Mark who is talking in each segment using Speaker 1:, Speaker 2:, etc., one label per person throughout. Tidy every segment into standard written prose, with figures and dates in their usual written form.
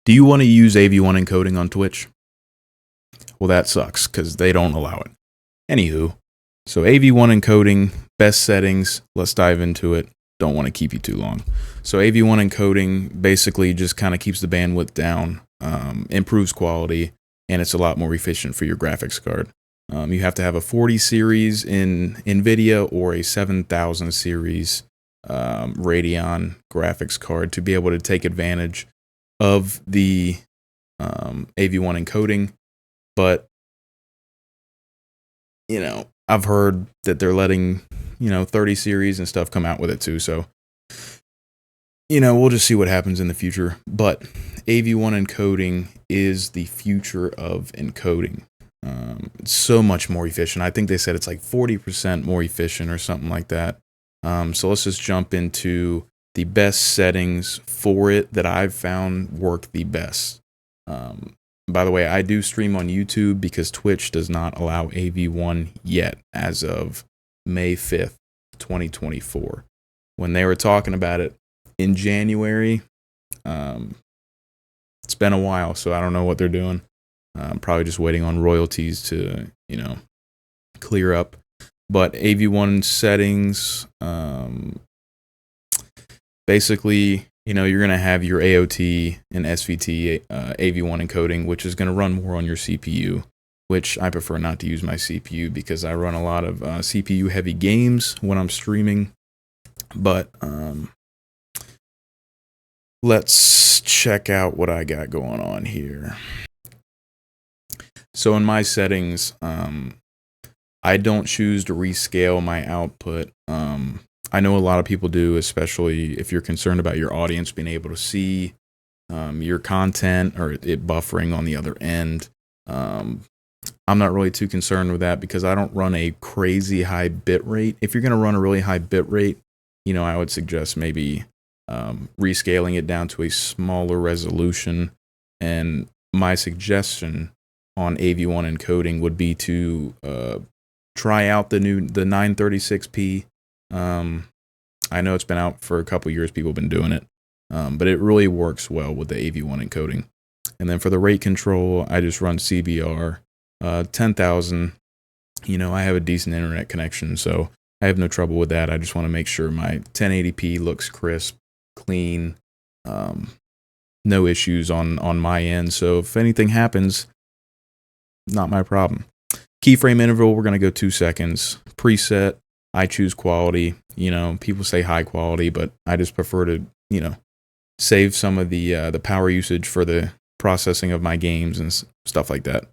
Speaker 1: Do you want to use AV1 encoding on Twitch? Well, that sucks because they don't allow it. Anywho, so AV1 encoding, best settings. Let's dive into it. Don't want to keep you too long. So AV1 encoding basically just kind of keeps the bandwidth down, improves quality, and it's a lot more efficient for your graphics card. You have to have a 40 series in NVIDIA or a 7000 series Radeon graphics card to be able to take advantage of the AV1 encoding. But, you know, I've heard that they're letting, 30 series and stuff come out with it too. So, we'll just see what happens in the future. But AV1 encoding is the future of encoding. It's so much more efficient. I think they said it's like 40% more efficient or something like that. So let's just jump into the best settings for it that I've found work the best. By the way, I do stream on YouTube because Twitch does not allow AV1 yet as of May 5th, 2024. When they were talking about it in January, it's been a while, so I don't know what they're doing. Probably just waiting on royalties to, clear up. But AV1 settings, basically, you're going to have your AOT and SVT AV1 encoding, which is going to run more on your CPU, which I prefer not to use my CPU because I run a lot of CPU heavy games when I'm streaming. But let's check out what I got going on here. So in my settings, I don't choose to rescale my output. I know a lot of people do, especially if you're concerned about your audience being able to see your content or it buffering on the other end. I'm not really too concerned with that because I don't run a crazy high bit rate. If you're going to run a really high bit rate, I would suggest maybe rescaling it down to a smaller resolution. And my suggestion on AV1 encoding would be to try out the 936p. I know it's been out for a couple years. People have been doing it, but it really works well with the AV1 encoding. And then for the rate control, I just run CBR 10,000. I have a decent internet connection, so I have no trouble with that. I just want to make sure my 1080p looks crisp, clean, no issues on my end. So if anything happens, not my problem. Keyframe interval, we're going to go 2 seconds. Preset, I choose quality. People say high quality, but I just prefer to, save some of the power usage for the processing of my games and stuff like that.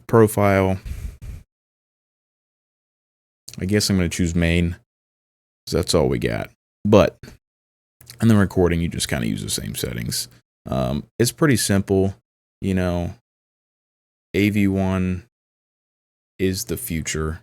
Speaker 1: Profile, I guess I'm going to choose main, because that's all we got. But in the recording, you just kind of use the same settings. It's pretty simple, AV1 is the future.